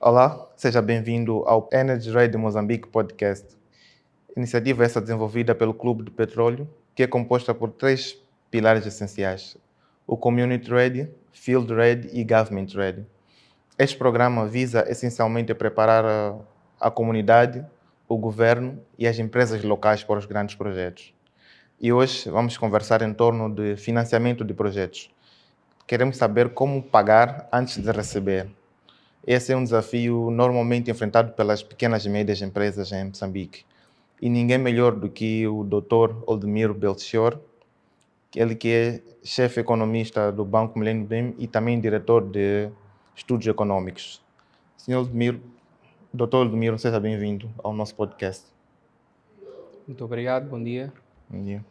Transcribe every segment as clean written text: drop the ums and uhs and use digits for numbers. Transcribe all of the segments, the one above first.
Olá, seja bem-vindo ao Energy Ready Moçambique Podcast. Iniciativa essa desenvolvida pelo Clube de Petróleo, que é composta por três pilares essenciais: o Community Ready, Field Ready e Government Ready. Este programa visa essencialmente preparar a comunidade, o governo e as empresas locais para os grandes projetos. E hoje vamos conversar em torno de financiamento de projetos. Queremos saber como pagar antes de receber. Esse é um desafio normalmente enfrentado pelas pequenas e médias empresas em Moçambique. E ninguém melhor do que o Dr. Oldemiro Belchior, ele que é chefe economista do Banco Millennium BIM e também diretor de estudos econômicos. Senhor Oldemiro, Dr. Oldemiro, seja bem-vindo ao nosso podcast. Muito obrigado, bom dia. Bom dia.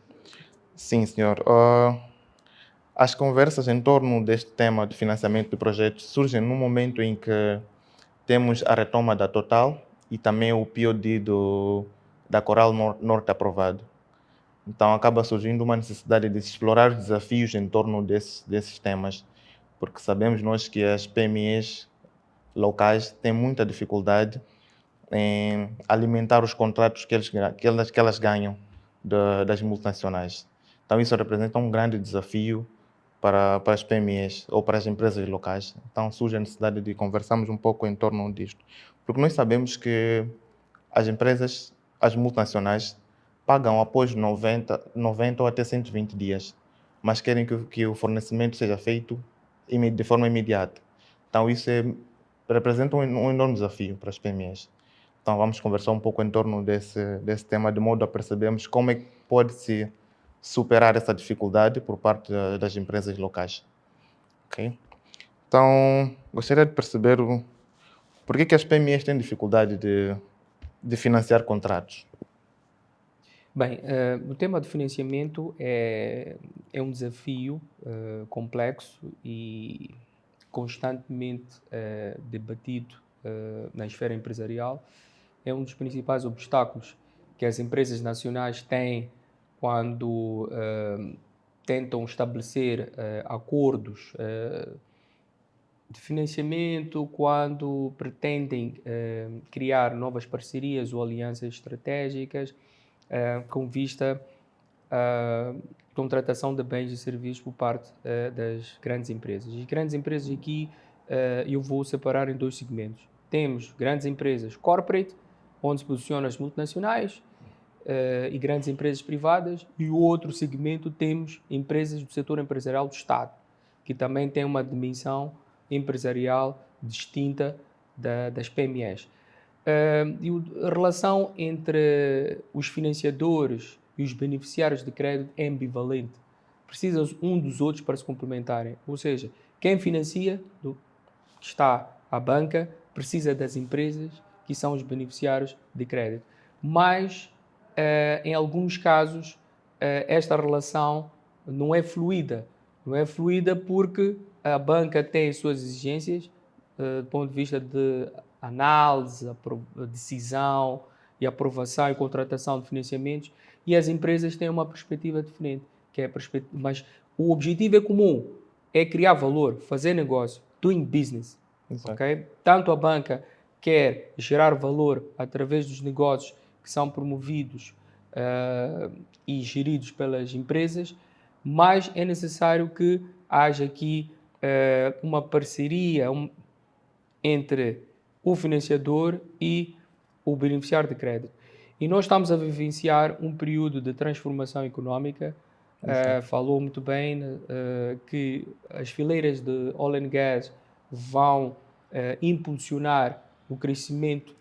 Sim, senhor. As conversas em torno deste tema de financiamento de projetos surgem no momento em que temos a retoma da Total e também o POD da Coral Norte aprovado. Então acaba surgindo uma necessidade de explorar os desafios em torno desses temas, porque sabemos nós que as PMEs locais têm muita dificuldade em alimentar os contratos que elas ganham das multinacionais. Então isso representa um grande desafio para as PMEs ou para as empresas locais. Então surge a necessidade de conversarmos um pouco em torno disto. Porque nós sabemos que as empresas, as multinacionais, pagam após 90 ou até 120 dias, mas querem que o fornecimento seja feito de forma imediata. Então isso representa um enorme desafio para as PMEs. Então vamos conversar um pouco em torno desse tema, de modo a percebermos como é que pode-se superar essa dificuldade por parte das empresas locais. Ok? Então, gostaria de perceber por que as PMEs têm dificuldade de financiar contratos. Bem, o tema de financiamento é um desafio complexo e constantemente debatido na esfera empresarial. É um dos principais obstáculos que as empresas nacionais têm quando tentam estabelecer acordos de financiamento, quando pretendem criar novas parcerias ou alianças estratégicas com vista à contratação de bens e serviços por parte das grandes empresas. E grandes empresas aqui eu vou separar em dois segmentos. Temos grandes empresas corporate, onde se posicionam as multinacionais, e grandes empresas privadas, e o outro segmento temos empresas do setor empresarial do Estado, que também tem uma dimensão empresarial distinta das PMEs. A relação entre os financiadores e os beneficiários de crédito é ambivalente. Precisam um dos outros para se complementarem. Ou seja, quem financia, que está à banca, precisa das empresas, que são os beneficiários de crédito. Mas, em alguns casos, esta relação não é fluida. Não é fluida porque a banca tem as suas exigências do ponto de vista de análise, decisão e aprovação e contratação de financiamentos, e as empresas têm uma perspectiva diferente, mas o objetivo é comum, é criar valor, fazer negócio, doing business. Okay? Tanto a banca quer gerar valor através dos negócios que são promovidos e geridos pelas empresas, mas é necessário que haja aqui uma parceria entre o financiador e o beneficiário de crédito. E nós estamos a vivenciar um período de transformação económica. Falou muito bem que as fileiras de oil and gas vão impulsionar o crescimento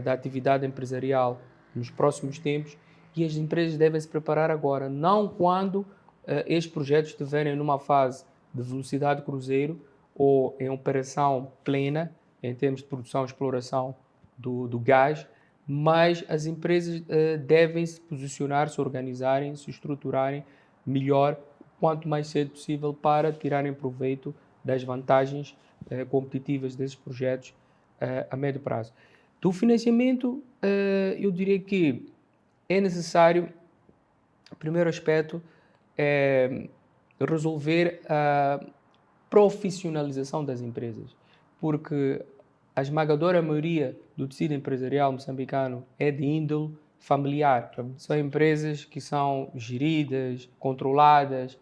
da atividade empresarial nos próximos tempos, e as empresas devem se preparar agora, não quando estes projetos estiverem numa fase de velocidade cruzeiro ou em operação plena, em termos de produção e exploração do gás, mas as empresas devem se posicionar, se organizarem, se estruturarem melhor, quanto mais cedo possível, para tirarem proveito das vantagens competitivas desses projetos a médio prazo. Do financiamento, eu diria que é necessário, o primeiro aspecto, resolver a profissionalização das empresas, porque a esmagadora maioria do tecido empresarial moçambicano é de índole familiar. São empresas que são geridas, controladas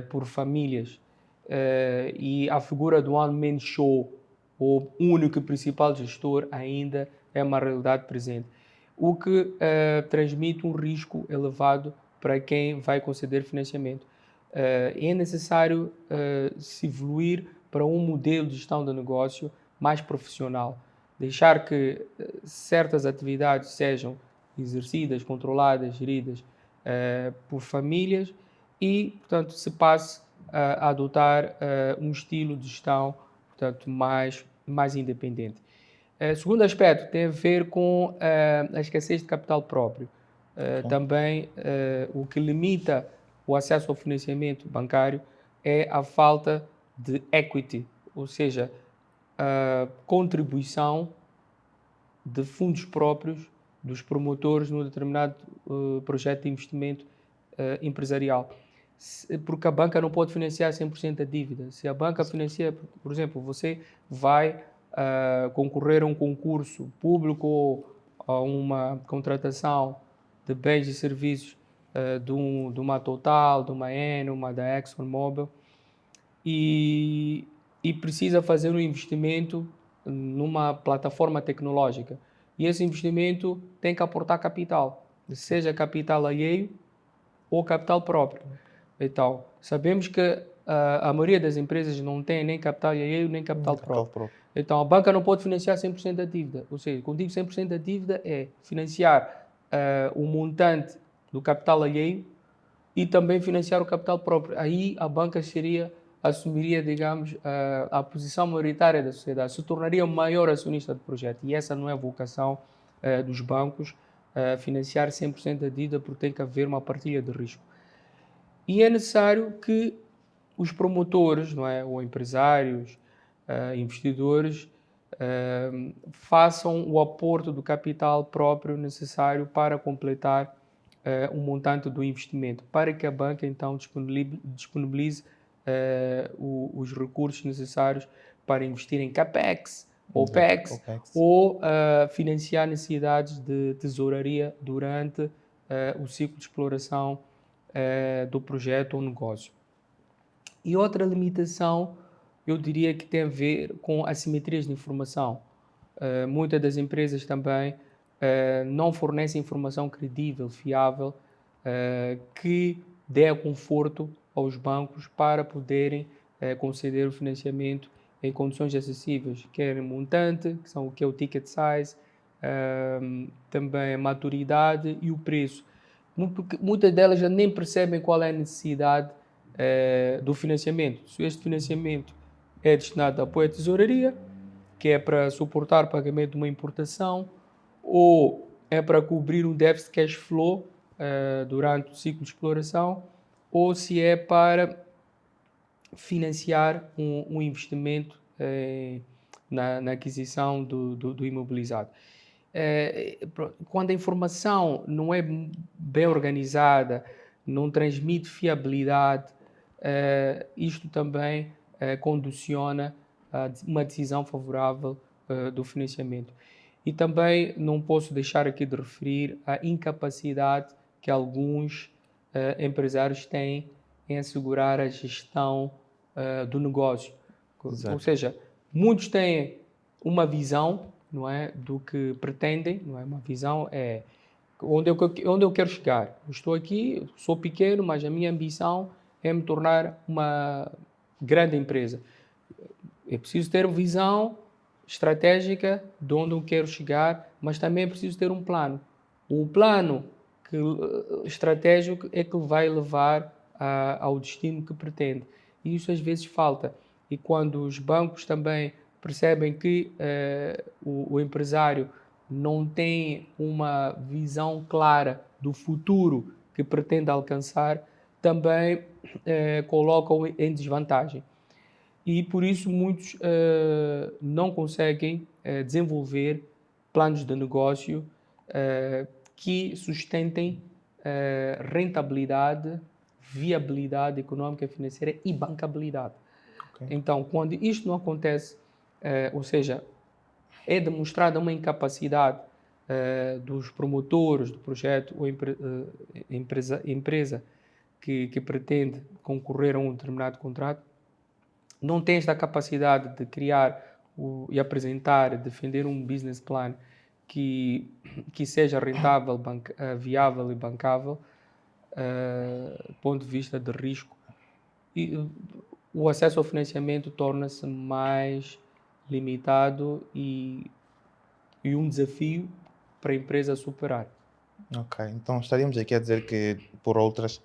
por famílias. E a figura do one-man show, o único e principal gestor, ainda é uma realidade presente, o que transmite um risco elevado para quem vai conceder financiamento. É necessário se evoluir para um modelo de gestão de negócio mais profissional, deixar que certas atividades sejam exercidas, controladas, geridas por famílias e, portanto, se passe a adotar um estilo de gestão, portanto, mais independente. Segundo aspecto tem a ver com a escassez de capital próprio. Também o que limita o acesso ao financiamento bancário é a falta de equity, ou seja, a contribuição de fundos próprios dos promotores num determinado projeto de investimento empresarial. Porque a banca não pode financiar 100% da dívida. Se a banca financia, por exemplo, você vai concorrer a um concurso público ou a uma contratação de bens e serviços de uma Total, de uma Eni, uma da ExxonMobil, e precisa fazer um investimento numa plataforma tecnológica. E esse investimento tem que aportar capital, seja capital alheio ou capital próprio. Então, sabemos que a maioria das empresas não tem nem capital alheio nem capital próprio. Então, a banca não pode financiar 100% da dívida. Ou seja, quando digo 100% da dívida, é financiar o montante do capital alheio e também financiar o capital próprio. Aí a banca assumiria, digamos, a posição maioritária da sociedade, se tornaria o maior acionista do projeto. E essa não é a vocação dos bancos, financiar 100% da dívida, porque tem que haver uma partilha de risco. E é necessário que os promotores, não é, ou empresários, investidores, façam o aporte do capital próprio necessário para completar um montante do investimento, para que a banca então disponibilize os recursos necessários para investir em CAPEX, OPEX, ou financiar necessidades de tesouraria durante o ciclo de exploração do projeto ou negócio. E outra limitação, eu diria que tem a ver com assimetrias de informação. Muitas das empresas também não fornecem informação credível, fiável, que dê conforto aos bancos para poderem conceder o financiamento em condições acessíveis, quer montante, que é o ticket size, também a maturidade e o preço. Muitas delas já nem percebem qual é a necessidade do financiamento. Se este financiamento é destinado a apoio à tesouraria, que é para suportar o pagamento de uma importação, ou é para cobrir um déficit de cash flow durante o ciclo de exploração, ou se é para financiar um investimento na aquisição do imobilizado. Quando a informação não é bem organizada, não transmite fiabilidade, isto também condiciona a uma decisão favorável do financiamento. E também não posso deixar aqui de referir a incapacidade que alguns empresários têm em assegurar a gestão do negócio. Exato. Ou seja, muitos têm uma visão, não é, do que pretendem, não é? Uma visão é onde eu quero chegar. Eu estou aqui, sou pequeno, mas a minha ambição é me tornar uma grande empresa. É preciso ter uma visão estratégica de onde eu quero chegar, mas também é preciso ter um plano. O plano estratégico é que vai levar ao destino que pretende. E isso às vezes falta. E quando os bancos também percebem que o empresário não tem uma visão clara do futuro que pretende alcançar, também colocam em desvantagem. E por isso muitos não conseguem desenvolver planos de negócio que sustentem rentabilidade, viabilidade econômica e financeira e bancabilidade. Okay. Então, quando isto não acontece, ou seja, é demonstrada uma incapacidade dos promotores do projeto ou empresa que pretende concorrer a um determinado contrato, não tem esta capacidade de criar e apresentar, defender um business plan que seja rentável, viável e bancável, do ponto de vista de risco, e o acesso ao financiamento torna-se mais limitado e um desafio para a empresa superar. Ok, então estaríamos aqui a dizer que, por outras,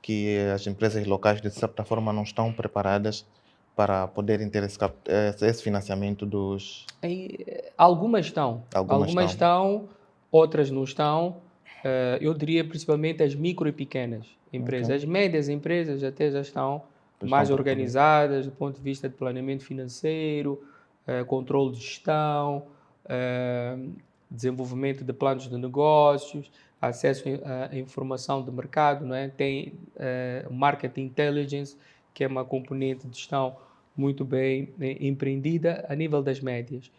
que as empresas locais, de certa forma, não estão preparadas para poderem ter esse financiamento dos... Algumas Algumas estão, estão, outras não estão. Eu diria principalmente as micro e pequenas empresas. ok, As médias empresas até já estão estão mais preparadas. organizadas do ponto de vista de planeamento financeiro, controle de gestão, eh, desenvolvimento de planos de negócios, acesso à informação de mercado, não é? Tem market intelligence, que é uma componente de gestão muito bem empreendida a nível das médias.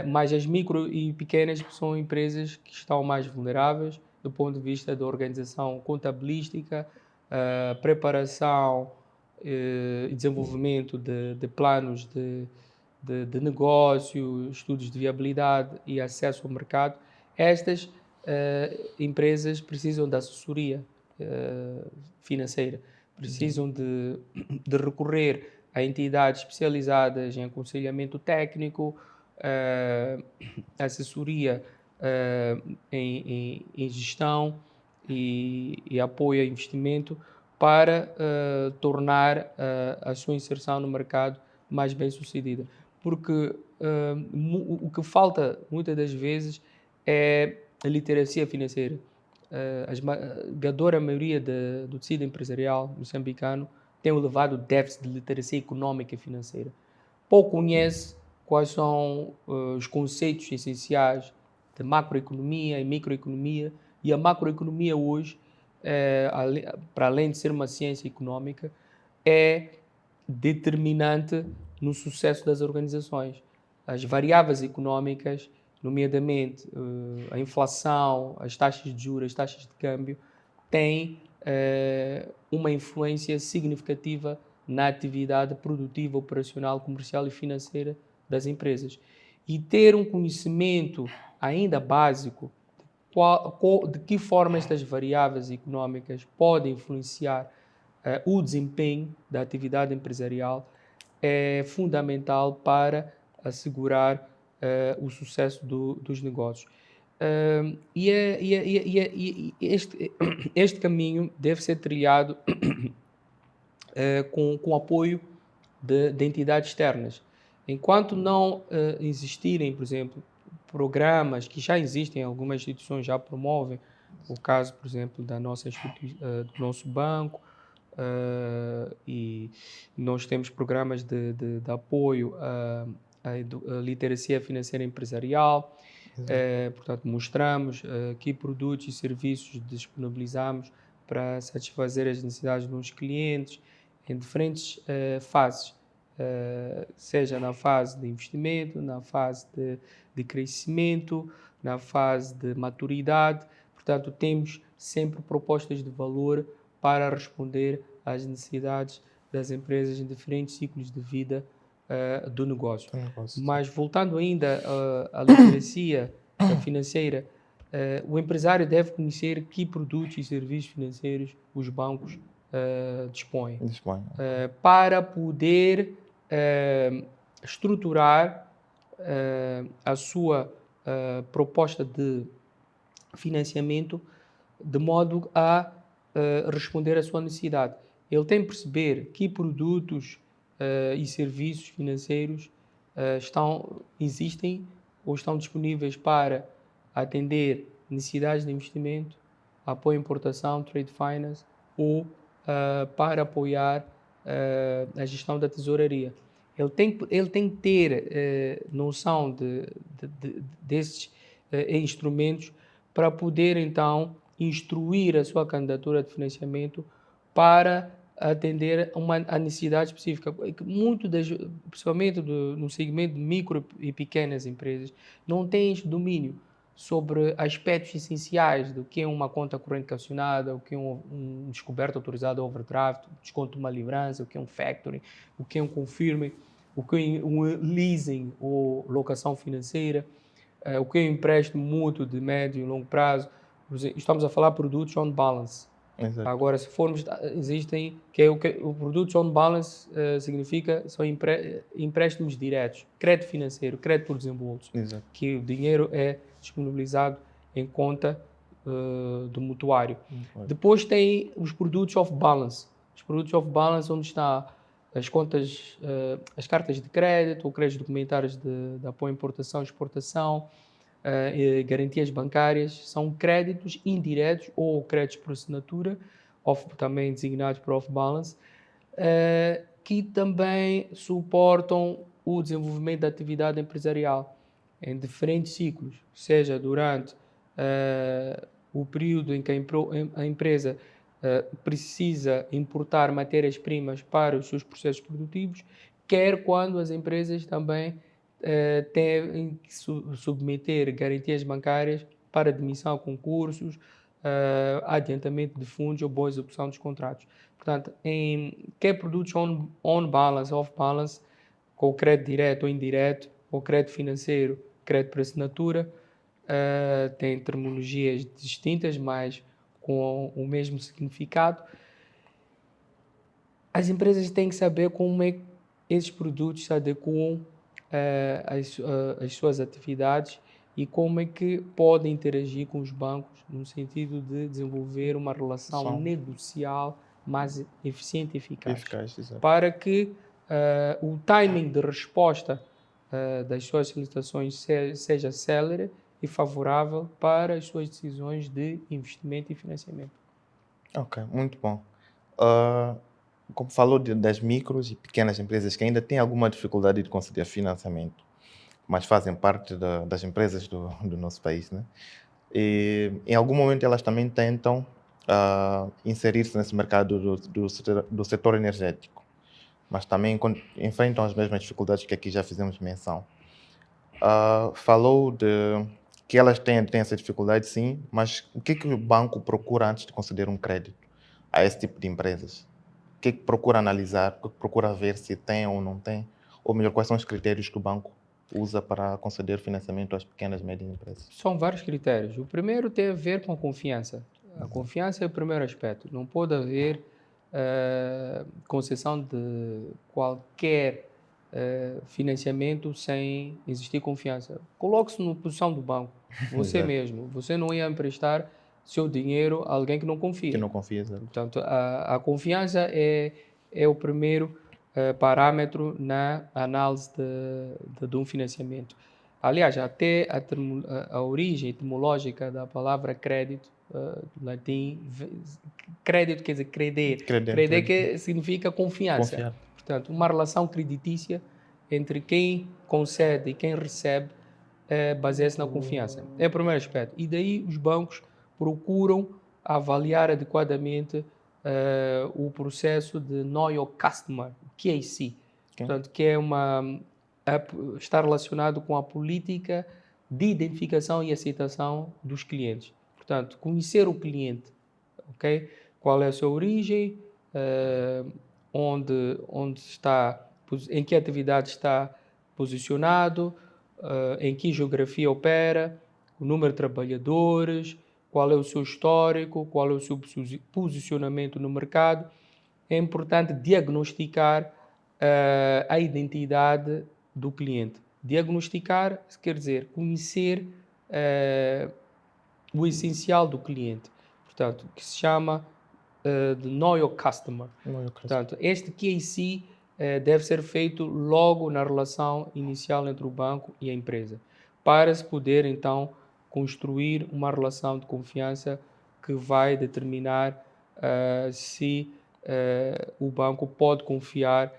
Mas as micro e pequenas são empresas que estão mais vulneráveis do ponto de vista da organização contabilística, preparação e desenvolvimento de planos de negócio, estudos de viabilidade e acesso ao mercado. Estas empresas precisam de assessoria financeira, precisam de recorrer a entidades especializadas em aconselhamento técnico, assessoria em gestão e apoio a investimento para tornar a sua inserção no mercado mais bem sucedida. Porque o que falta muitas das vezes é a literacia financeira. A esmagadora maioria do tecido empresarial moçambicano tem um elevado déficit de literacia económica e financeira. Pouco conhece quais são os conceitos essenciais de macroeconomia e microeconomia, e a macroeconomia hoje, para além de ser uma ciência económica, é determinante no sucesso das organizações. As variáveis económicas, nomeadamente a inflação, as taxas de juros, as taxas de câmbio, têm uma influência significativa na atividade produtiva, operacional, comercial e financeira das empresas. E ter um conhecimento ainda básico de que forma estas variáveis económicas podem influenciar o desempenho da atividade empresarial é fundamental para assegurar o sucesso dos negócios. Este caminho deve ser trilhado com apoio de entidades externas. Enquanto não existirem, por exemplo, programas que já existem, algumas instituições já promovem, o caso, por exemplo, da nossa do nosso banco, e nós temos programas de apoio à literacia financeira empresarial. Portanto, mostramos que produtos e serviços disponibilizamos para satisfazer as necessidades dos clientes em diferentes fases, seja na fase de investimento, na fase de crescimento, na fase de maturidade. Portanto, temos sempre propostas de valor para responder às necessidades das empresas em diferentes ciclos de vida do negócio. Mas voltando ainda à literacia financeira, o empresário deve conhecer que produtos e serviços financeiros os bancos dispõem, para poder estruturar a sua proposta de financiamento de modo a responder à sua necessidade. Ele tem que perceber que produtos e serviços financeiros existem ou estão disponíveis para atender necessidades de investimento, apoio à importação, trade finance, ou para apoiar a gestão da tesouraria. Ele tem que ter noção desses instrumentos para poder, então, instruir a sua candidatura de financiamento para atender a necessidade específica. Muito principalmente no segmento de micro e pequenas empresas, não tens domínio sobre aspectos essenciais do que é uma conta corrente calcionada, o que é um descoberto autorizado overdraft, desconto de uma livrança, o que é um factoring, o que é um confirming, o que é um leasing ou locação financeira, o que é um empréstimo mútuo de médio e longo prazo. Por exemplo, estamos a falar de produtos on balance. Exato. Agora, se formos, existem, que é o produto on balance significa, são empréstimos diretos, crédito financeiro, crédito por desembolso, Exato. que o dinheiro é disponibilizado em conta do mutuário. Depois tem os produtos off balance. Os produtos off balance, onde está as contas, as cartas de crédito, ou créditos documentários de apoio à importação e exportação, garantias bancárias, são créditos indiretos ou créditos por assinatura, também designados por off-balance, que também suportam o desenvolvimento da atividade empresarial em diferentes ciclos, seja durante o período em que a empresa precisa importar matérias-primas para os seus processos produtivos, quer quando as empresas também têm que submeter garantias bancárias para admissão a concursos, adiantamento de fundos ou boa execução dos contratos. Portanto, quer produtos on-balance, off-balance, com crédito direto ou indireto, ou crédito financeiro, crédito por assinatura, tem terminologias distintas, mas com o mesmo significado. As empresas têm que saber como é que esses produtos se adequam às suas atividades e como é que podem interagir com os bancos no sentido de desenvolver uma relação São negocial mais eficiente e eficaz, exato. para que o timing de resposta das suas solicitações seja célere e favorável para as suas decisões de investimento e financiamento. Ok, muito bom. Como falou das micros e pequenas empresas que ainda têm alguma dificuldade de conceder financiamento, mas fazem parte das empresas do nosso país, né? E em algum momento elas também tentam inserir-se nesse mercado do setor energético, mas também enfrentam as mesmas dificuldades que aqui já fizemos menção. Falou de que elas têm essa dificuldade, sim, mas o que o banco procura antes de conceder um crédito a esse tipo de empresas? O que procura analisar? O que procura ver se tem ou não tem? Ou melhor, quais são os critérios que o banco usa para conceder financiamento às pequenas e médias empresas? São vários critérios. O primeiro tem a ver com a confiança. A Exato. confiança é o primeiro aspecto. Não pode haver concessão de qualquer financiamento sem existir confiança. Coloque-se na posição do banco, você Exato. mesmo. Você não ia emprestar seu dinheiro a alguém que não confia. Que não confia, exato. Portanto, a confiança é o primeiro parâmetro na análise de um financiamento. Aliás, até a origem etimológica da palavra crédito, latim, crédito quer dizer credere. Credere que significa confiança. Confiar. Portanto, uma relação creditícia entre quem concede e quem recebe baseia-se na confiança. É o primeiro aspecto. E daí os bancos procuram avaliar adequadamente o processo de Know Your Customer, KYC. Portanto, que é está relacionado com a política de identificação e aceitação dos clientes. Portanto, conhecer o cliente, ok? Qual é a sua origem, onde está, em que atividade está posicionado, em que geografia opera, o número de trabalhadores, qual é o seu histórico, qual é o seu posicionamento no mercado. É importante diagnosticar a identidade do cliente. Diagnosticar quer dizer conhecer o essencial do cliente. Portanto, que se chama de Know Your Customer. Portanto, este KYC deve ser feito logo na relação inicial entre o banco e a empresa, para se poder então construir uma relação de confiança que vai determinar se o banco pode confiar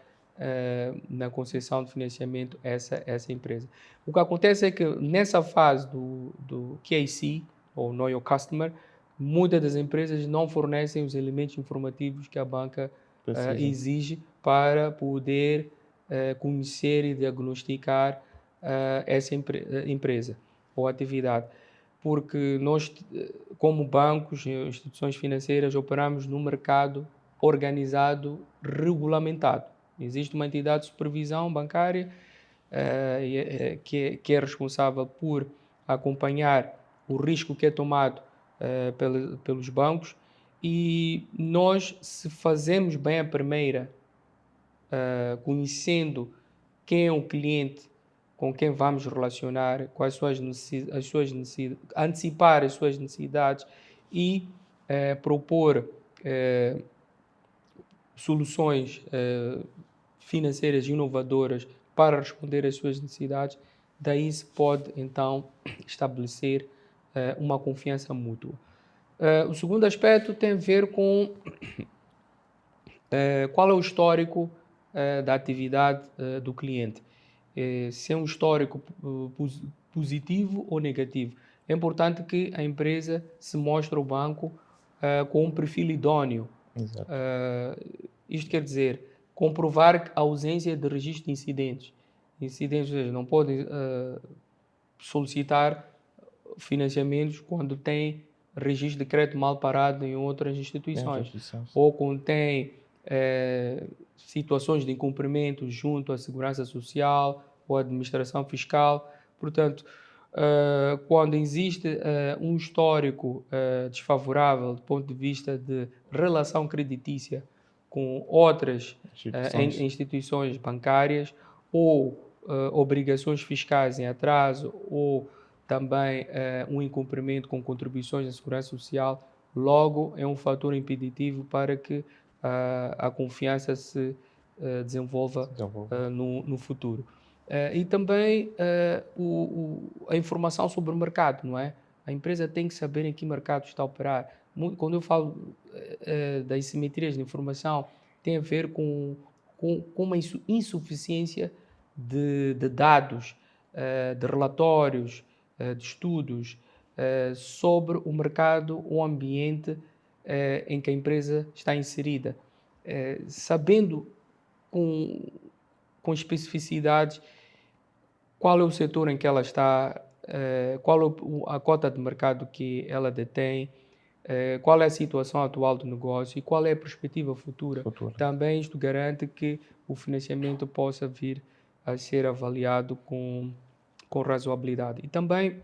na concessão de financiamento a essa empresa. O que acontece é que nessa fase do KYC, ou Know Your Customer, muitas das empresas não fornecem os elementos informativos que a banca Precisa. exige para poder conhecer e diagnosticar essa empresa ou atividade. Porque nós, como bancos e instituições financeiras, operamos num mercado organizado, regulamentado. Existe uma entidade de supervisão bancária que é responsável por acompanhar o risco que é tomado pelos bancos e nós, se fazemos bem a primeira, conhecendo quem é o cliente com quem vamos relacionar, quais são as suas necessidades, antecipar as suas necessidades e propor soluções financeiras inovadoras para responder às suas necessidades, daí se pode então estabelecer uma confiança mútua. O segundo aspecto tem a ver com qual é o histórico da atividade do cliente. Se é um histórico positivo ou negativo. É importante que a empresa se mostre ao banco com um perfil idôneo. Exato. Isto quer dizer, comprovar a ausência de registro de incidentes. Incidentes, ou seja, não podem solicitar financiamentos quando tem registro de crédito mal parado em outras instituições, ou quando tem situações de incumprimento junto à Segurança Social ou à Administração Fiscal. Portanto, quando existe um histórico desfavorável do ponto de vista de relação creditícia com outras instituições bancárias ou obrigações fiscais em atraso ou também um incumprimento com contribuições da Segurança Social, logo é um fator impeditivo para que a confiança se desenvolva no futuro. E também a informação sobre o mercado, não é? A empresa tem que saber em que mercado está a operar. Quando eu falo das simetrias de informação, tem a ver com uma insuficiência de dados, de relatórios, de estudos sobre o mercado, o ambiente em que a empresa está inserida. Sabendo com especificidades qual é o setor em que ela está, qual é a cota de mercado que ela detém, qual é a situação atual do negócio e qual é a perspectiva futura. Também isto garante que o financiamento possa vir a ser avaliado com razoabilidade. E também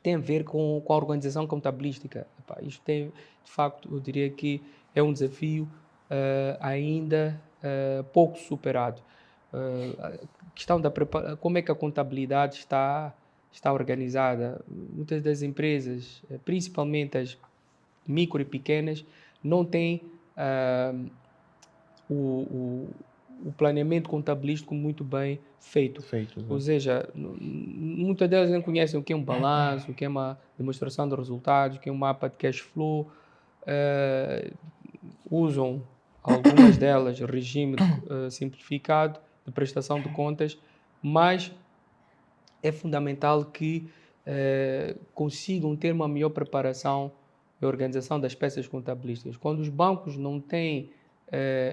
tem a ver com a organização contabilística. Isto tem, de facto, eu diria que é um desafio ainda pouco superado. A questão da como é que a contabilidade está organizada. Muitas das empresas, principalmente as micro e pequenas, não têm o planeamento contabilístico muito bem feito. Ou seja, muitas delas não conhecem o que é um balanço, o que é uma demonstração de resultados, o que é um mapa de cash flow. Usam algumas delas regime simplificado de prestação de contas, mas é fundamental que consigam ter uma melhor preparação e organização das peças contabilísticas. Quando os bancos não têm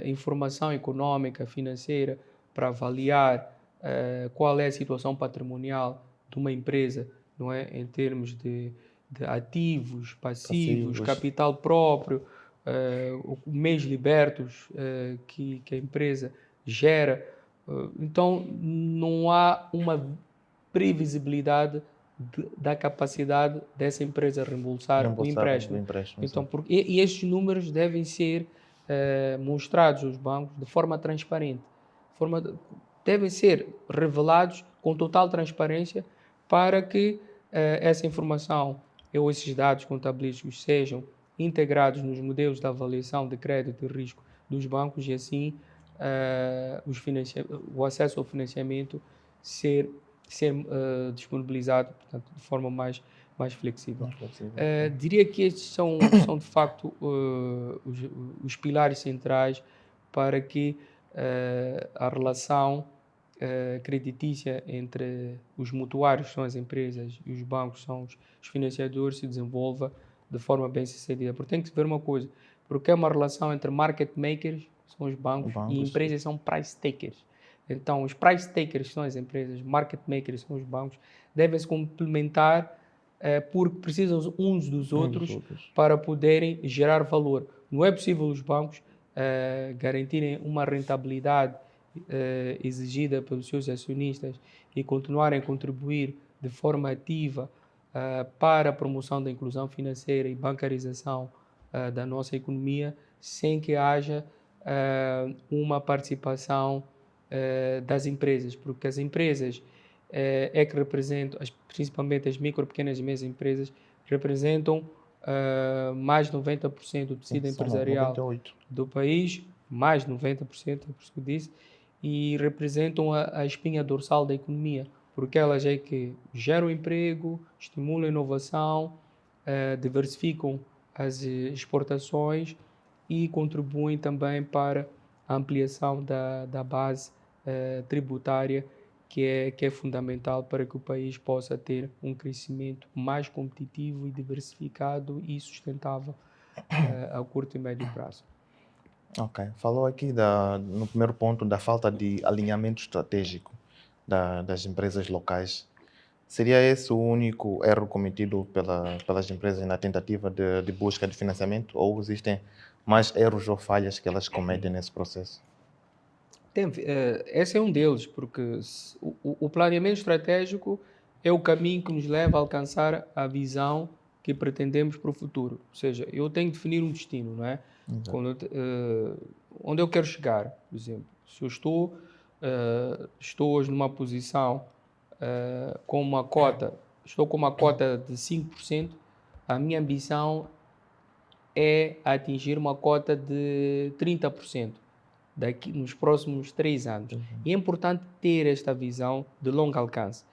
informação econômica, financeira, para avaliar qual é a situação patrimonial de uma empresa, não é? Em termos de ativos, passivos, capital próprio, meios libertos que a empresa gera. Então, não há uma previsibilidade da capacidade dessa empresa reembolsar o empréstimo. Então, e estes números devem ser mostrados aos bancos de forma transparente. Devem ser revelados com total transparência para que essa informação ou esses dados contabilísticos sejam integrados nos modelos de avaliação de crédito e risco dos bancos e assim o acesso ao financiamento ser disponibilizado, portanto, de forma mais flexível. Diria que estes são de facto os pilares centrais para que a relação creditícia entre os mutuários, que são as empresas, e os bancos, são os financiadores, se desenvolva de forma bem sucedida. Porque tem que se ver uma coisa, porque é uma relação entre market makers são os bancos, e Bancos. empresas são price takers. Então, os price takers são as empresas, market makers são os bancos, devem se complementar porque precisam uns dos outros para poderem gerar valor. Não é possível os bancos garantirem uma rentabilidade exigida pelos seus acionistas e continuarem a contribuir de forma ativa para a promoção da inclusão financeira e bancarização da nossa economia, sem que haja uma participação das empresas, porque as empresas é que representam, principalmente as micro, pequenas e médias empresas, representam mais de 90% do tecido empresarial 98. do país, mais de 90%, é por isso que eu disse, e representam a espinha dorsal da economia, porque elas é que geram emprego, estimulam a inovação, diversificam as exportações e contribuem também para a ampliação da base tributária, que é fundamental para que o país possa ter um crescimento mais competitivo e diversificado e sustentável a curto e médio prazo. Ok. Falou aqui no primeiro ponto da falta de alinhamento estratégico das empresas locais. Seria esse o único erro cometido pelas empresas na tentativa de busca de financiamento, ou existem mais erros ou falhas que elas cometem nesse processo? Esse é um deles, porque o planeamento estratégico é o caminho que nos leva a alcançar a visão que pretendemos para o futuro. Ou seja, eu tenho que definir um destino, não é? Exato. Onde eu quero chegar, por exemplo. Se eu estou hoje numa posição estou com uma cota de 5%, a minha ambição é atingir uma cota de 30% nos próximos 3 anos. E é importante ter esta visão de longo alcance.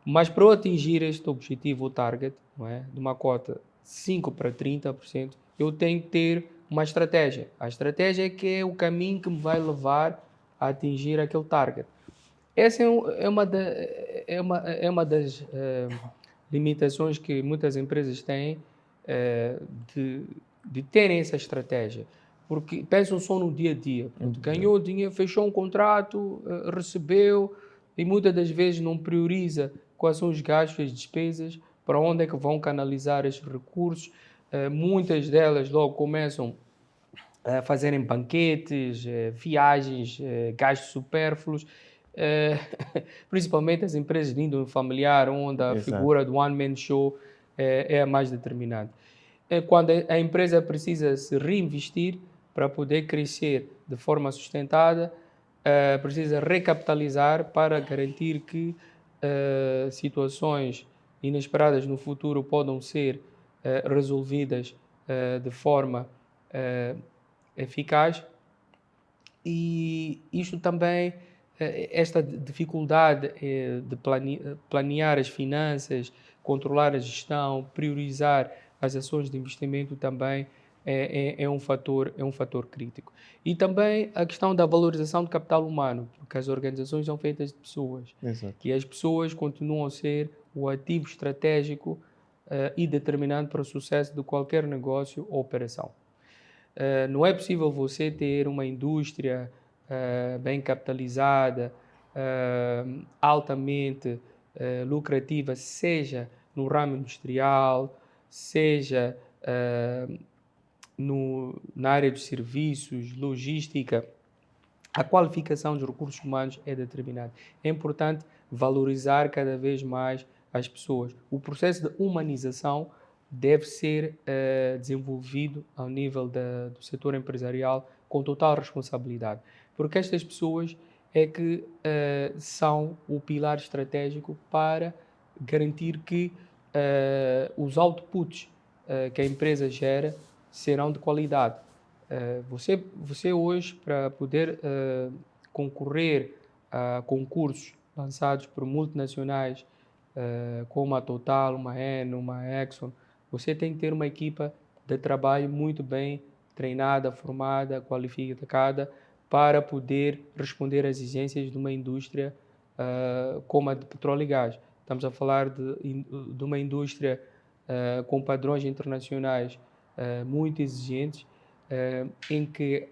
Mas para eu atingir este objetivo, o target, não é, de uma cota de 5 para 30%, eu tenho que ter uma estratégia. A estratégia é que é o caminho que me vai levar a atingir aquele target. Essa é uma das limitações que muitas empresas têm de terem essa estratégia, porque pensam só no dia a dia. Ganhou dinheiro, fechou um contrato, recebeu, e muitas das vezes não prioriza quais são os gastos e as despesas, para onde é que vão canalizar esses recursos. Muitas delas logo começam a fazerem banquetes, viagens, gastos supérfluos, principalmente as empresas de índole familiar, onde a Exato. figura do one-man show é a mais determinante. Quando a empresa precisa se reinvestir para poder crescer de forma sustentada, precisa recapitalizar para garantir que situações inesperadas no futuro possam ser resolvidas de forma eficaz. E isto também, esta dificuldade de planear as finanças, controlar a gestão, priorizar as ações de investimento também é um fator crítico. E também a questão da valorização do capital humano, porque as organizações são feitas de pessoas. Exato. E as pessoas continuam a ser o ativo estratégico e determinante para o sucesso de qualquer negócio ou operação. Não é possível você ter uma indústria bem capitalizada, altamente lucrativa, seja no ramo industrial, seja na área dos serviços, logística. A qualificação dos recursos humanos é determinante. É importante valorizar cada vez mais as pessoas. O processo de humanização deve ser desenvolvido ao nível do setor empresarial com total responsabilidade, porque estas pessoas é que são o pilar estratégico para garantir que os outputs que a empresa gera serão de qualidade. Você hoje, para poder concorrer a concursos lançados por multinacionais como a Total, uma Eni, uma Exxon, você tem que ter uma equipa de trabalho muito bem treinada, formada, qualificada, para poder responder às exigências de uma indústria como a de petróleo e gás. Estamos a falar de uma indústria com padrões internacionais muito exigentes, em que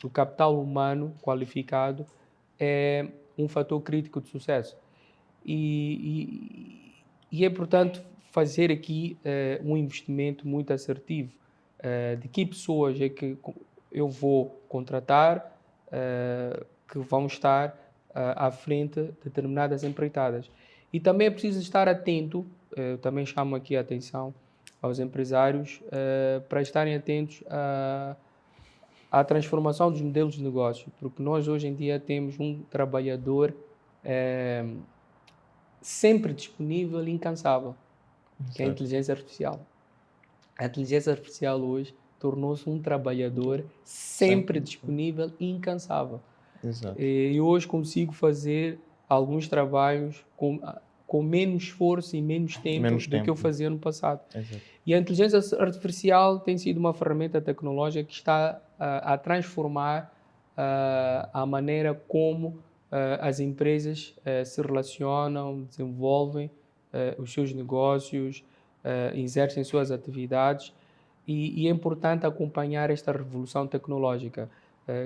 o capital humano qualificado é um fator crítico de sucesso. E é importante fazer aqui um investimento muito assertivo de que pessoas é que eu vou contratar que vão estar à frente de determinadas empreitadas. E também é preciso estar atento, eu também chamo aqui a atenção aos empresários para estarem atentos à transformação dos modelos de negócio, porque nós hoje em dia temos um trabalhador sempre disponível e incansável, que é a Certo. inteligência artificial. A inteligência artificial hoje tornou-se um trabalhador sempre Sempre. disponível e incansável. Exato. E hoje consigo fazer alguns trabalhos com menos esforço e menos tempo Menos do que eu tempo. fazia no passado. Exato. E a inteligência artificial tem sido uma ferramenta tecnológica que está a transformar a maneira como as empresas se relacionam, desenvolvem os seus negócios, exercem suas atividades e é importante acompanhar esta revolução tecnológica,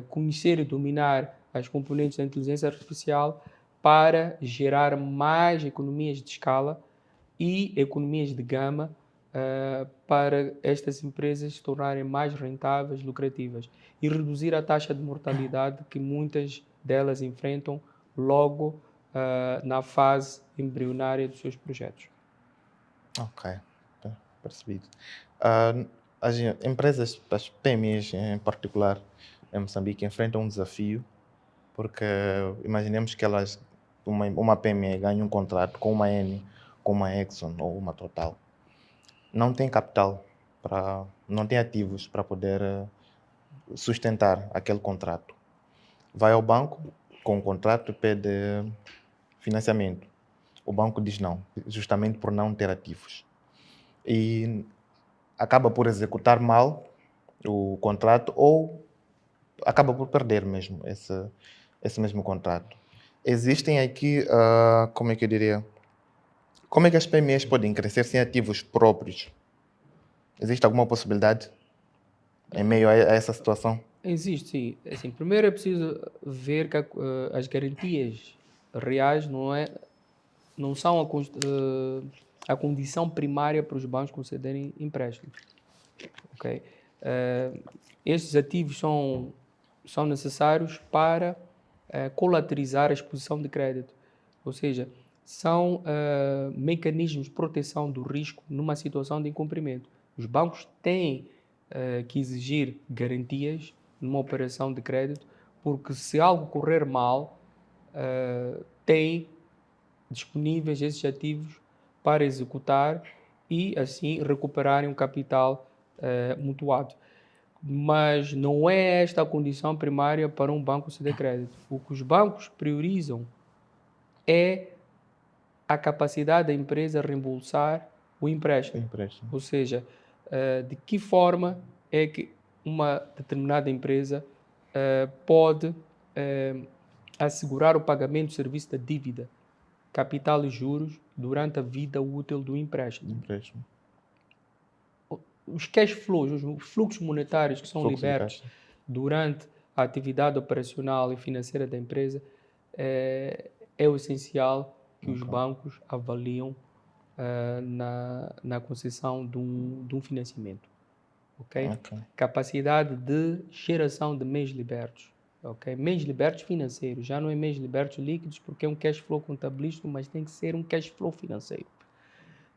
conhecer e dominar as componentes da inteligência artificial para gerar mais economias de escala e economias de gama para estas empresas se tornarem mais rentáveis, lucrativas e reduzir a taxa de mortalidade que muitas delas enfrentam logo na fase embrionária dos seus projetos. Ok, tá, percebido. Ah, as empresas, as PMEs em particular, em Moçambique, enfrentam um desafio, porque imaginemos que uma PME ganha um contrato com uma Eni, com uma Exxon ou uma Total. Não tem capital, não tem ativos para poder sustentar aquele contrato. Vai ao banco com o contrato e pede financiamento. O banco diz não, justamente por não ter ativos. E acaba por executar mal o contrato ou acaba por perder mesmo esse mesmo contrato. Existem aqui, como é que eu diria, como é que as PMEs podem crescer sem ativos próprios? Existe alguma possibilidade em meio a essa situação? Existe, sim. Assim, primeiro é preciso ver que as garantias reais não são a condição primária para os bancos concederem empréstimos. Ok? Estes ativos são necessários para colateralizar a exposição de crédito, ou seja, são mecanismos de proteção do risco numa situação de incumprimento. Os bancos têm que exigir garantias numa operação de crédito, porque se algo correr mal, têm disponíveis esses ativos para executar e assim recuperarem o capital mutuado. Mas não é esta a condição primária para um banco ceder crédito. O que os bancos priorizam é a capacidade da empresa reembolsar o empréstimo. Empréstimo. Ou seja, de que forma é que uma determinada empresa pode assegurar o pagamento do serviço da dívida, capital e juros durante a vida útil do empréstimo. Empréstimo. Os cash flows, os fluxos monetários que são Fluxo de libertos caixa. durante a atividade operacional e financeira da empresa é o essencial que os bancos avaliam na concessão de um financiamento. Okay? Ok. Capacidade de geração de meios libertos. Okay? Meios libertos financeiros, já não é meios libertos líquidos porque é um cash flow contabilístico, mas tem que ser um cash flow financeiro,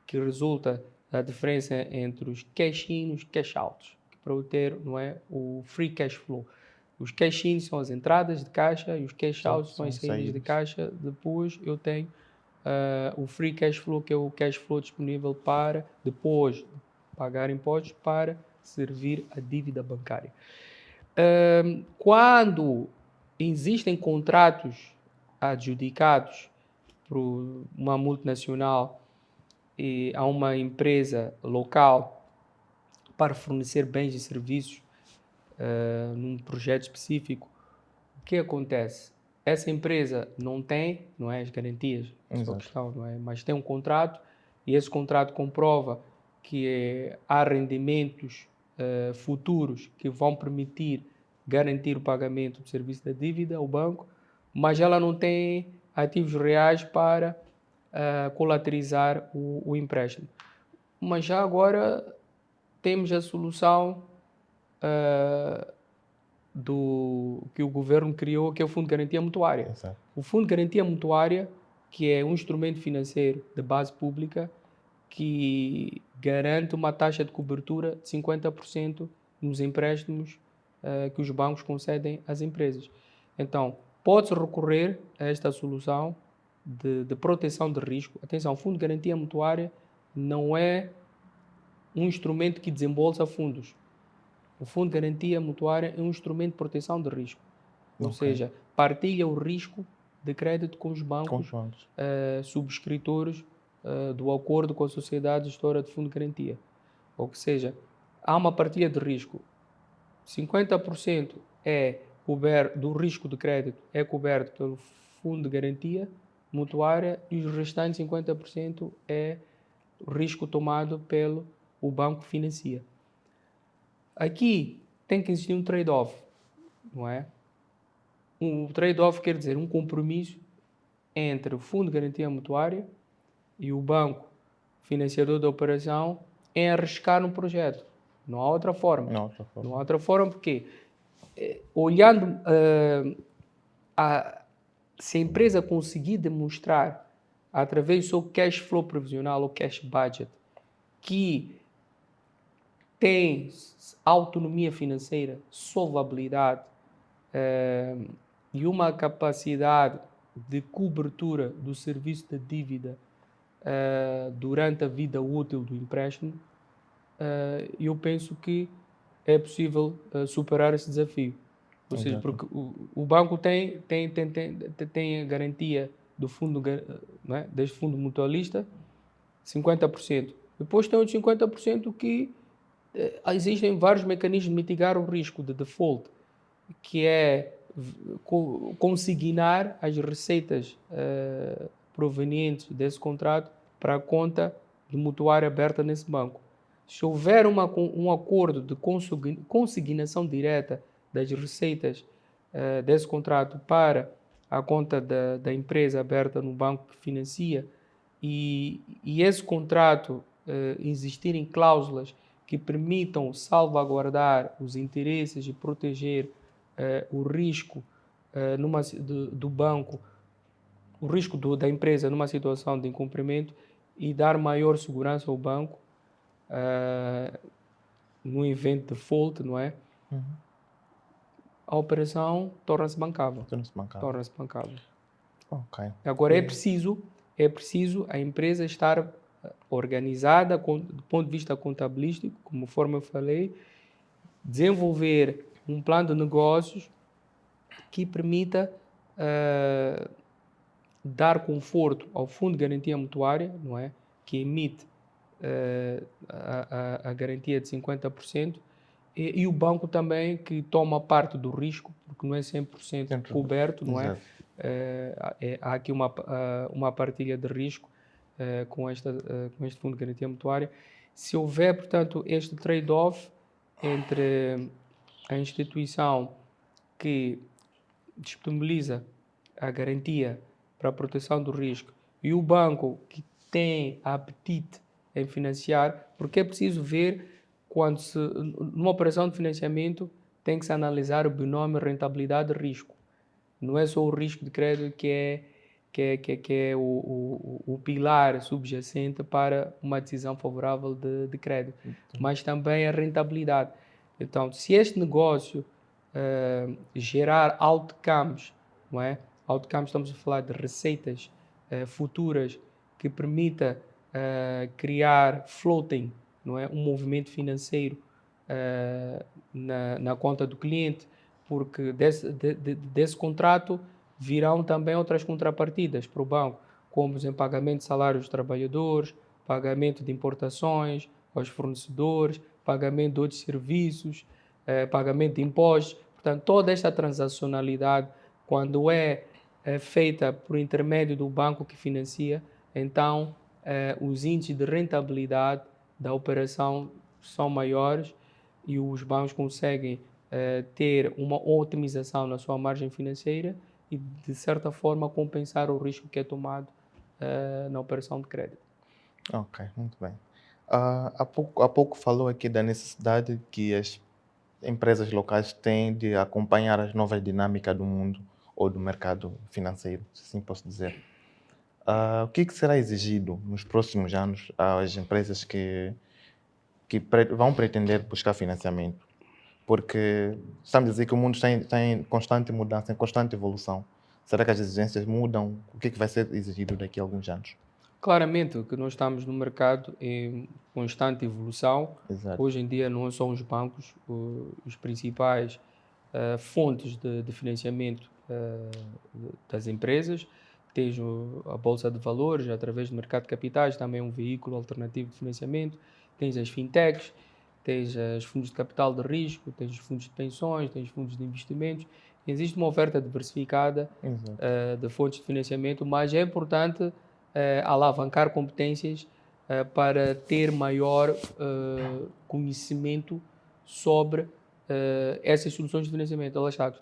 que resulta da diferença entre os cash-in e os cash-outs, para obter, não é, o free cash flow. Os cash-in são as entradas de caixa e os cash-outs são as saídas de caixa. Depois eu tenho o free cash flow, que é o cash flow disponível para, depois de pagar impostos, para servir a dívida bancária. Quando existem contratos adjudicados por uma multinacional e a uma empresa local para fornecer bens e serviços num projeto específico, o que acontece? Essa empresa não tem, não é, as garantias, sua questão, não é? Mas tem um contrato e esse contrato comprova que há rendimentos futuros que vão permitir garantir o pagamento do serviço da dívida ao banco, mas ela não tem ativos reais para colateralizar o empréstimo. Mas já agora temos a solução que o governo criou, que é o Fundo de Garantia Mutuária. Exato. O Fundo de Garantia Mutuária, que é um instrumento financeiro de base pública que garante uma taxa de cobertura de 50% nos empréstimos que os bancos concedem às empresas. Então, pode-se recorrer a esta solução de proteção de risco. Atenção, o Fundo de Garantia Mutuária não é um instrumento que desembolsa fundos. O Fundo de Garantia Mutuária é um instrumento de proteção de risco. Ou seja, partilha o risco de crédito com os bancos subscritores do acordo com a Sociedade Gestora de Fundo de Garantia. Ou seja, há uma partilha de risco. 50% é coberto do risco de crédito é coberto pelo Fundo de Garantia Mutuária e os restantes 50% é o risco tomado pelo o banco que financia. Aqui tem que existir um trade-off, não é? Um trade-off quer dizer um compromisso entre o Fundo de Garantia Mutuária e o banco financiador da operação em arriscar um projeto. Não há outra forma. Não há outra forma porque, olhando, se a empresa conseguir demonstrar, através do seu cash flow previsional ou cash budget, que tem autonomia financeira, solvabilidade e uma capacidade de cobertura do serviço de dívida durante a vida útil do empréstimo, eu penso que é possível superar esse desafio. Ou seja, porque o banco tem a garantia do fundo, não é? Deste fundo mutualista, 50%. Depois tem outros 50% que existem vários mecanismos de mitigar o risco de default, que é consignar as receitas provenientes desse contrato para a conta de mutuária aberta nesse banco. Se houver um acordo de consignação direta das receitas desse contrato para a conta da empresa aberta no banco que financia e esse contrato existirem cláusulas que permitam salvaguardar os interesses e proteger o risco do banco, o risco da empresa numa situação de incumprimento e dar maior segurança ao banco no evento de default, não é? A operação torna-se bancável. Torna-se bancável. Okay. Agora é preciso a empresa estar organizada do ponto de vista contabilístico, conforme eu falei, desenvolver um plano de negócios que permita dar conforto ao Fundo de Garantia Mutuária, não é? Que emite a garantia de 50%, e o banco também que toma parte do risco, porque não é 100% coberto, não é? Há aqui uma partilha de risco com este Fundo de Garantia Mutuária. Se houver, portanto, este trade-off entre a instituição que disponibiliza a garantia para a proteção do risco e o banco que tem apetite em financiar, porque é preciso ver numa operação de financiamento tem que se analisar o binômio rentabilidade-risco. Não é só o risco de crédito que é o pilar subjacente para uma decisão favorável de crédito, mas também a rentabilidade. Então, se este negócio gerar outcomes, não é? Outcomes, estamos a falar de receitas futuras que permita criar floating, não é? Um movimento financeiro na conta do cliente, porque desse contrato virão também outras contrapartidas para o banco, como, por exemplo, pagamento de salários dos trabalhadores, pagamento de importações aos fornecedores, pagamento de outros serviços, pagamento de impostos. Portanto, toda esta transacionalidade, quando é feita por intermédio do banco que financia, então os índices de rentabilidade da operação são maiores e os bancos conseguem ter uma otimização na sua margem financeira e, de certa forma, compensar o risco que é tomado na operação de crédito. Ok, muito bem. Há pouco falou aqui da necessidade que as empresas locais têm de acompanhar as novas dinâmicas do mundo ou do mercado financeiro, se assim posso dizer. O que será exigido nos próximos anos às empresas que vão pretender buscar financiamento? Porque estamos a dizer que o mundo está em constante mudança, em constante evolução. Será que as exigências mudam? O que vai ser exigido daqui a alguns anos? Claramente, o que nós estamos no mercado em constante evolução. Exato. Hoje em dia não são os bancos os principais fontes de financiamento das empresas. Tens a Bolsa de Valores, através do mercado de capitais, também é um veículo alternativo de financiamento. Tens as fintechs, tens os fundos de capital de risco, tens os fundos de pensões, tens os fundos de investimentos. Existe uma oferta diversificada Exato. de fontes de financiamento, mas é importante alavancar competências para ter maior conhecimento sobre essas soluções de financiamento. Lá está,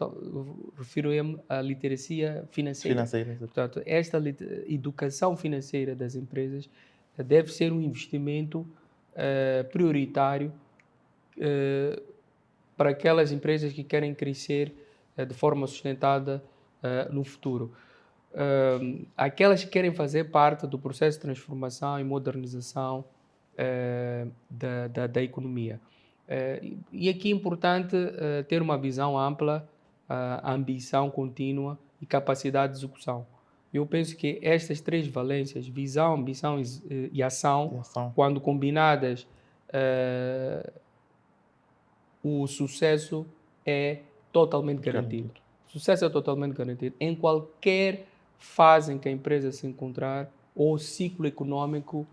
refiro-me à literacia financeira. Financeiro, exato. Portanto, esta educação financeira das empresas deve ser um investimento prioritário para aquelas empresas que querem crescer de forma sustentada no futuro. Aquelas que querem fazer parte do processo de transformação e modernização da economia. E aqui é importante ter uma visão ampla, ambição contínua e capacidade de execução. Eu penso que estas três valências, visão, ambição e ação, E ação. quando combinadas, o sucesso é totalmente garantido. Garantido. O sucesso é totalmente garantido em qualquer fase em que a empresa se encontrar ou ciclo econômico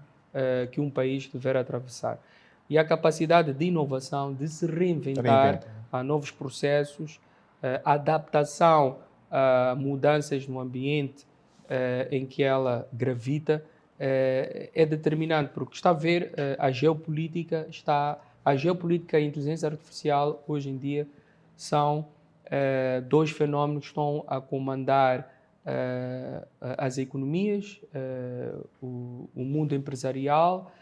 que um país tiver a atravessar. E a capacidade de inovação, de se reinventar Reinventa. a novos processos, adaptação a mudanças no ambiente em que ela gravita, é determinante, porque está a ver a geopolítica, a geopolítica e a inteligência artificial hoje em dia são dois fenómenos que estão a comandar as economias, o mundo empresarial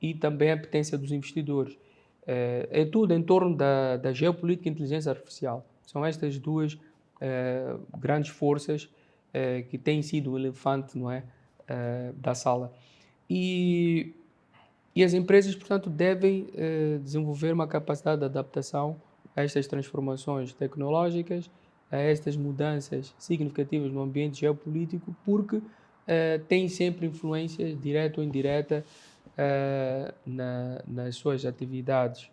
e também a potência dos investidores. É tudo em torno da geopolítica e inteligência artificial. São estas duas grandes forças que têm sido o elefante, não é, da sala. E as empresas, portanto, devem desenvolver uma capacidade de adaptação a estas transformações tecnológicas, a estas mudanças significativas no ambiente geopolítico, porque têm sempre influência direta ou indireta nas suas atividades,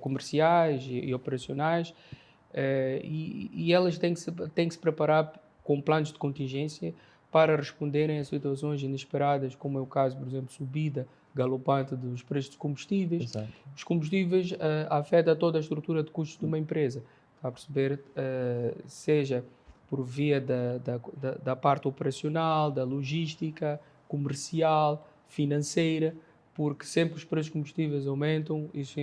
comerciais e operacionais, e elas têm que se preparar com planos de contingência para responderem a situações inesperadas, como é o caso, por exemplo, subida galopante dos preços dos combustíveis. Exato. Os combustíveis afetam toda a estrutura de custos de uma empresa, está a perceber? Seja por via da parte operacional, da logística, comercial, financeira, porque sempre os preços dos combustíveis aumentam, isso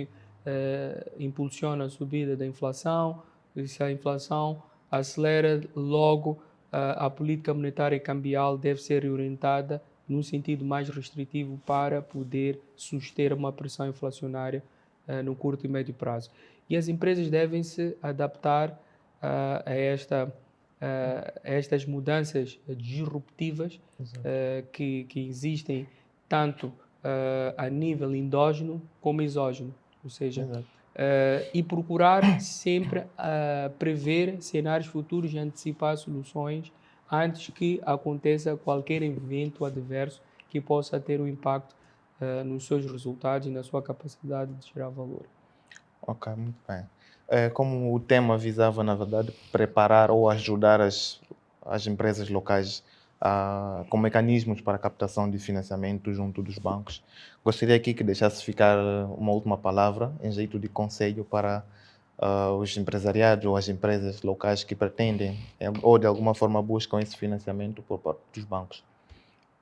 impulsiona a subida da inflação, e se a inflação acelera, logo a política monetária e cambial deve ser orientada num sentido mais restritivo para poder suster uma pressão inflacionária no curto e médio prazo. E as empresas devem se adaptar a estas mudanças disruptivas que existem tanto a nível endógeno como exógeno, ou seja, Exato. e procurar sempre prever cenários futuros e antecipar soluções antes que aconteça qualquer evento adverso que possa ter um impacto nos seus resultados e na sua capacidade de gerar valor. Ok, muito bem. Como o tema visava, na verdade, preparar ou ajudar as empresas locais com mecanismos para captação de financiamento junto dos bancos, gostaria aqui que deixasse ficar uma última palavra em jeito de conselho para os empresariados ou as empresas locais que pretendem ou de alguma forma buscam esse financiamento por parte dos bancos.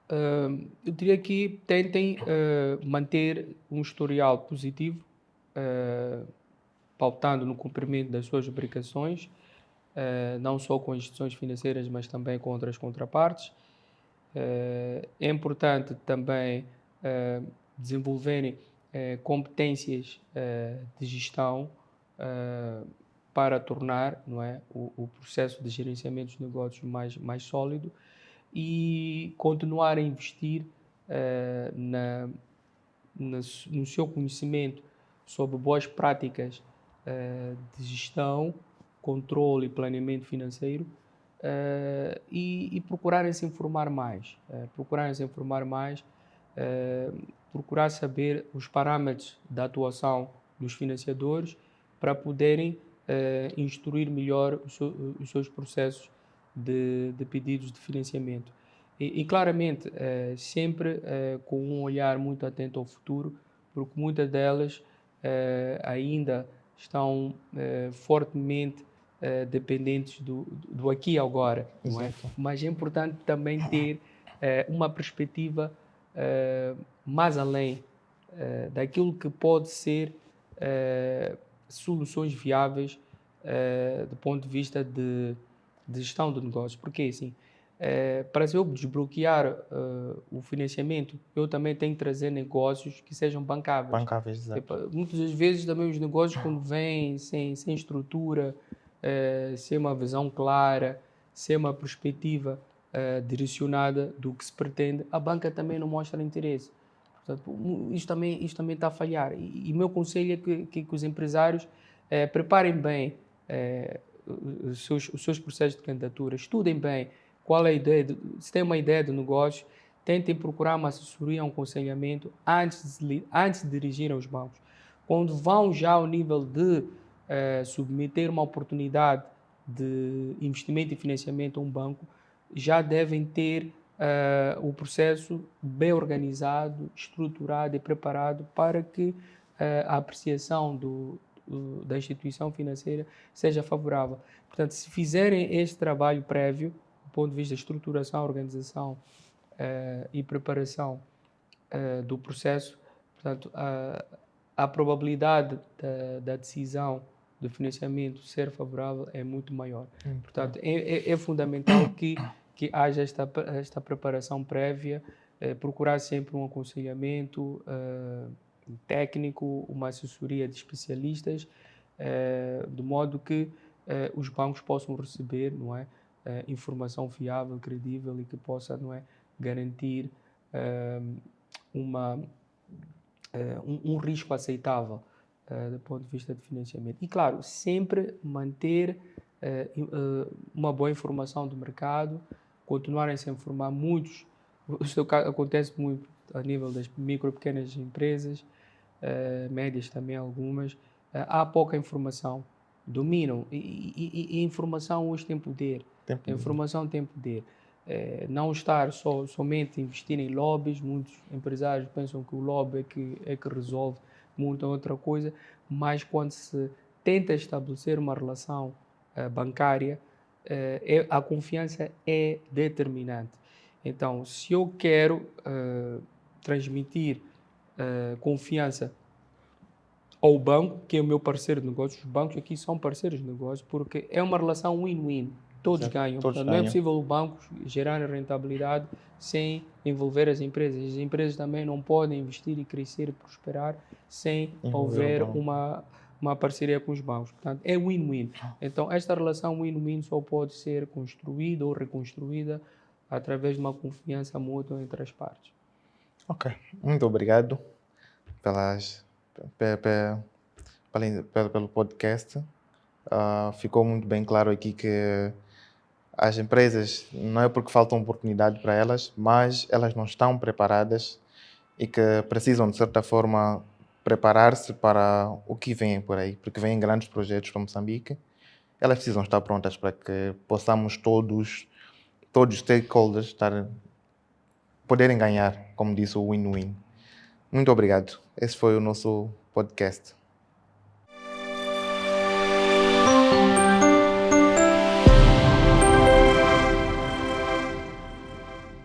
Eu diria que tentem manter um historial positivo, pautando no cumprimento das suas obrigações, não só com instituições financeiras, mas também com outras contrapartes. É importante também desenvolverem competências de gestão eh, para tornar, não é, o processo de gerenciamento dos negócios mais sólido e continuar a investir eh, na, no seu conhecimento sobre boas práticas de gestão, controle e planeamento financeiro e procurarem se informar mais. Eh, procurar saber os parâmetros da atuação dos financiadores para poderem instruir melhor os seus processos de pedidos de financiamento. E claramente, sempre com um olhar muito atento ao futuro, porque muitas delas ainda estão fortemente dependentes do aqui e agora, não é? Exato. Mas é importante também ter uma perspectiva mais além daquilo que pode ser soluções viáveis do ponto de vista de gestão de negócios. Porque, assim, para eu desbloquear o financiamento, eu também tenho que trazer negócios que sejam bancáveis. Bancáveis, exato. Muitas das vezes também os negócios, quando vêm sem estrutura, sem uma visão clara, sem uma perspectiva direcionada do que se pretende, a banca também não mostra interesse. Portanto, isto também está a falhar. E o meu conselho é que os empresários preparem bem os seus processos de candidatura, estudem bem qual é a ideia, se tem uma ideia de negócio, tentem procurar uma assessoria, um aconselhamento antes de dirigir aos bancos. Quando vão já ao nível de submeter uma oportunidade de investimento e financiamento a um banco, já devem ter o processo bem organizado, estruturado e preparado para que a apreciação da instituição financeira seja favorável. Portanto, se fizerem este trabalho prévio, do ponto de vista de estruturação, organização e preparação do processo, portanto, a probabilidade da decisão do financiamento ser favorável é muito maior. Portanto, é fundamental que haja esta preparação prévia, procurar sempre um aconselhamento técnico, uma assessoria de especialistas, de modo que os bancos possam receber, não é, informação fiável, credível e que possa, não é, garantir uma um risco aceitável do ponto de vista de financiamento. E, claro, sempre manter uma boa informação do mercado, continuarem a se informar muitos. Isso acontece muito a nível das micro e pequenas empresas, médias também algumas. Há pouca informação, dominam. E a informação hoje tem poder. A informação tem poder. Não estar somente a investir em lobbies, muitos empresários pensam que o lobby é que resolve muita outra coisa, mas quando se tenta estabelecer uma relação bancária, a confiança é determinante. Então, se eu quero transmitir confiança ao banco, que é o meu parceiro de negócios, os bancos aqui são parceiros de negócios, porque é uma relação win-win. Todos Certo. ganham. Todos Portanto, não é ganham. possível o banco gerar rentabilidade sem envolver as empresas. As empresas também não podem investir e crescer e prosperar sem Envolver o houver banco. uma parceria com os bancos. Portanto, é win-win. Então, esta relação win-win só pode ser construída ou reconstruída através de uma confiança mútua entre as partes. Ok. Muito obrigado pelo podcast. Ficou muito bem claro aqui que as empresas, não é porque faltam oportunidade para elas, mas elas não estão preparadas e que precisam, de certa forma, preparar-se para o que vem por aí, porque vêm grandes projetos para Moçambique. Elas precisam estar prontas para que possamos todos os stakeholders poderem ganhar, como disse o win-win. Muito obrigado. Esse foi o nosso podcast.